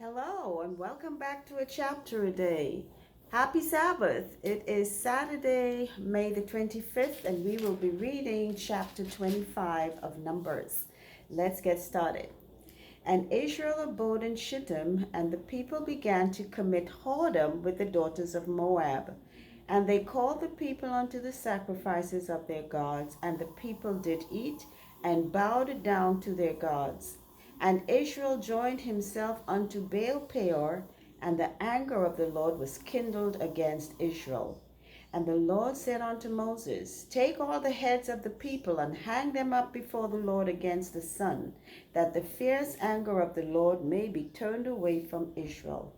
Hello, and welcome back to a chapter a day. Happy Sabbath. It is Saturday, May the 25th, and we will be reading chapter 25 of Numbers. Let's get started. And Israel abode in Shittim, and the people began to commit whoredom with the daughters of Moab. And they called the people unto the sacrifices of their gods, and the people did eat and bowed down to their gods. And Israel joined himself unto Baal Peor, and the anger of the Lord was kindled against Israel. And the Lord said unto Moses, Take all the heads of the people and hang them up before the Lord against the sun, that the fierce anger of the Lord may be turned away from Israel.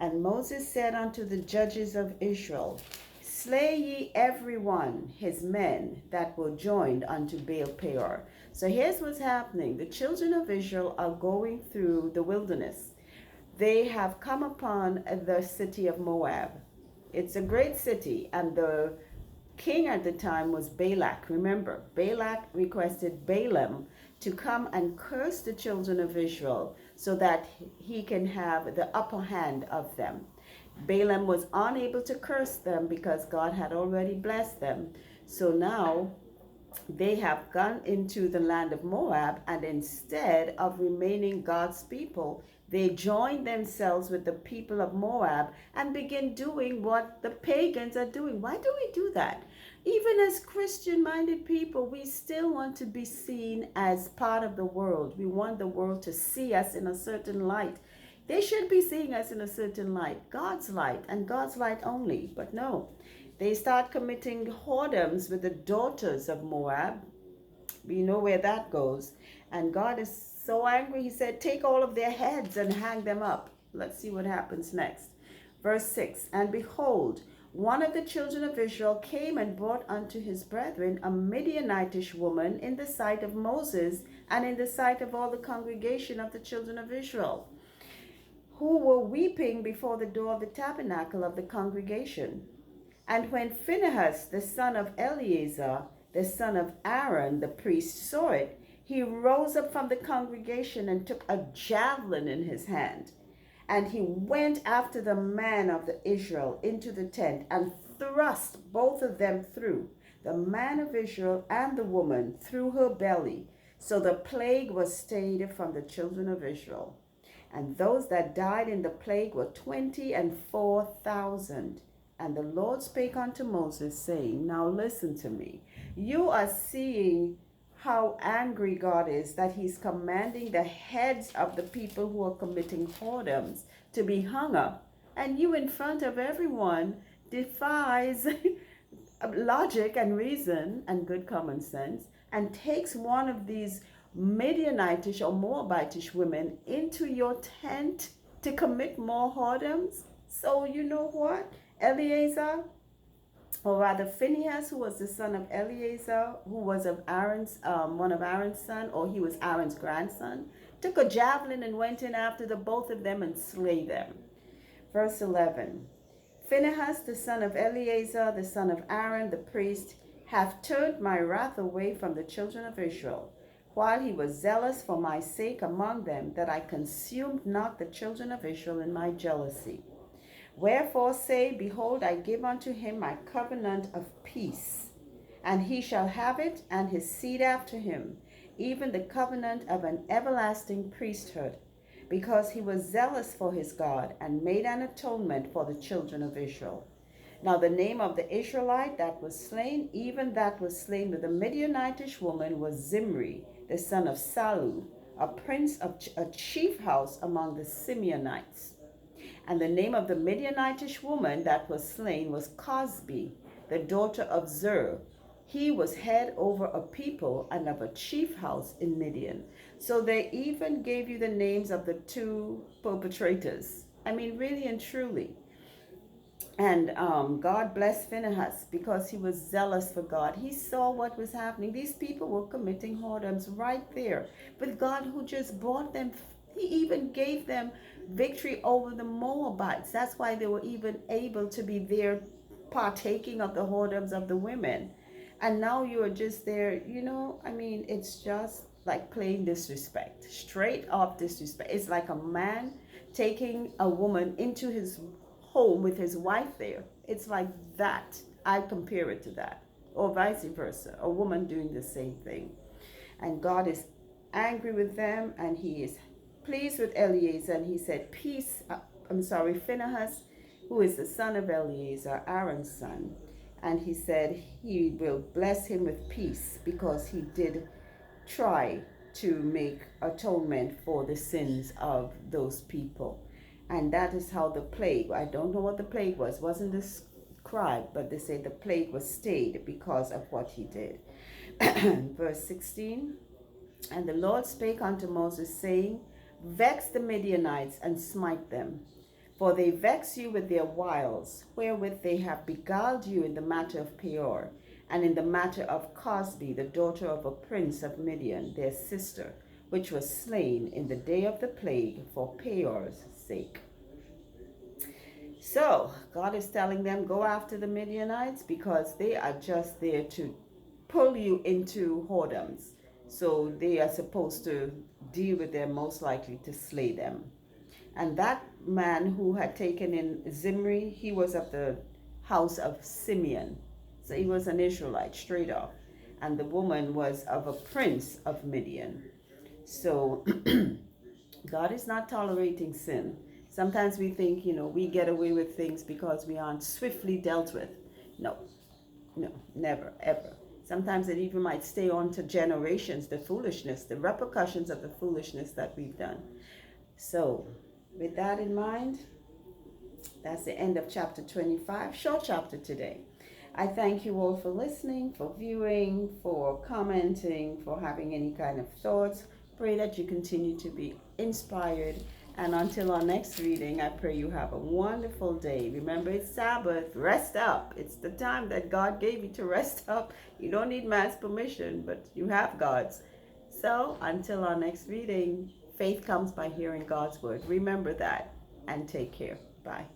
And Moses said unto the judges of Israel, Slay ye every one his men that were joined unto Baal Peor. So here's what's happening. The children of Israel are going through the wilderness. They have come upon the city of Moab. It's a great city, and the king at the time was Balak. Remember, Balak requested Balaam to come and curse the children of Israel so that he can have the upper hand of them. Balaam was unable to curse them because God had already blessed them. So now they have gone into the land of Moab, and instead of remaining God's people, they join themselves with the people of Moab and begin doing what the pagans are doing. Why do we do that? Even as Christian minded people, we still want to be seen as part of the world. We want the world to see us in a certain light. They should be seeing us in a certain light, God's light, and God's light only. But no, they start committing whoredoms with the daughters of Moab. We know where that goes. And God is so angry, he said, Take all of their heads and hang them up. Let's see what happens next. Verse 6, And behold, one of the children of Israel came and brought unto his brethren a Midianitish woman in the sight of Moses and in the sight of all the congregation of the children of Israel, who were weeping before the door of the tabernacle of the congregation. And when Phinehas, the son of Eleazar, the son of Aaron, the priest, saw it, he rose up from the congregation and took a javelin in his hand. And he went after the man of the Israel into the tent and thrust both of them through, the man of Israel and the woman, through her belly. So the plague was stayed from the children of Israel. And those that died in the plague were 24,000. And the Lord spake unto Moses, saying, Now listen to me. You are seeing how angry God is, that he's commanding the heads of the people who are committing whoredoms to be hung up. And you, in front of everyone, defies logic and reason and good common sense, and takes one of these Midianitish or Moabitish women into your tent to commit more whoredoms. So you know what? Eleazar, or rather Phinehas, who was the son of Eleazar, who was of Aaron's, one of Aaron's son, or he was Aaron's grandson, took a javelin and went in after the both of them and slay them. Verse 11, Phinehas, the son of Eleazar, the son of Aaron, the priest, hath turned my wrath away from the children of Israel, while he was zealous for my sake among them, that I consumed not the children of Israel in my jealousy. Wherefore say, Behold, I give unto him my covenant of peace, and he shall have it, and his seed after him, even the covenant of an everlasting priesthood, because he was zealous for his God, and made an atonement for the children of Israel. Now the name of the Israelite that was slain, even that was slain with the Midianitish woman, was Zimri, the son of Salu, a prince of a chief house among the Simeonites. And the name of the Midianitish woman that was slain was Cosbi, the daughter of Zer. He was head over a people and of a chief house in Midian. So they even gave you the names of the two perpetrators. I mean, really and truly. And God blessed Phinehas because he was zealous for God. He saw what was happening. These people were committing whoredoms right there. But God, who just brought them, he even gave them victory over the Moabites. That's why they were even able to be there partaking of the whoredoms of the women. And now you are just there, I mean, it's just like plain disrespect, straight up disrespect. It's like a man taking a woman into his home with his wife there. It's like that. I compare it to that. Or vice versa, a woman doing the same thing. And God is angry with them, and he is pleased with Eleazar. And he said, Phinehas, who is the son of Eleazar, Aaron's son. And he said he will bless him with peace because he did try to make atonement for the sins of those people. And that is how the plague, I don't know what the plague was, wasn't described, but they say the plague was stayed because of what he did. Verse 16, and the Lord spake unto Moses, saying, Vex the Midianites and smite them, for they vex you with their wiles, wherewith they have beguiled you in the matter of Peor, and in the matter of Cosbi, the daughter of a prince of Midian, their sister, which was slain in the day of the plague for Peor's sake. So God is telling them, go after the Midianites because they are just there to pull you into whoredoms. So they are supposed to deal with them, most likely to slay them. And that man who had taken in Zimri, he was of the house of Simeon. So he was an Israelite, straight off. And the woman was of a prince of Midian. So God is not tolerating sin. Sometimes we think, we get away with things because we aren't swiftly dealt with. No, never, ever. Sometimes it even might stay on to generations, the foolishness, the repercussions of the foolishness that we've done. So, with that in mind, that's the end of chapter 25, short chapter today. I thank you all for listening, for viewing, for commenting, for having any kind of thoughts. Pray that you continue to be inspired. And until our next reading, I pray you have a wonderful day. Remember, it's Sabbath. Rest up. It's the time that God gave you to rest up. You don't need man's permission, but you have God's. So until our next reading, faith comes by hearing God's word. Remember that and take care. Bye.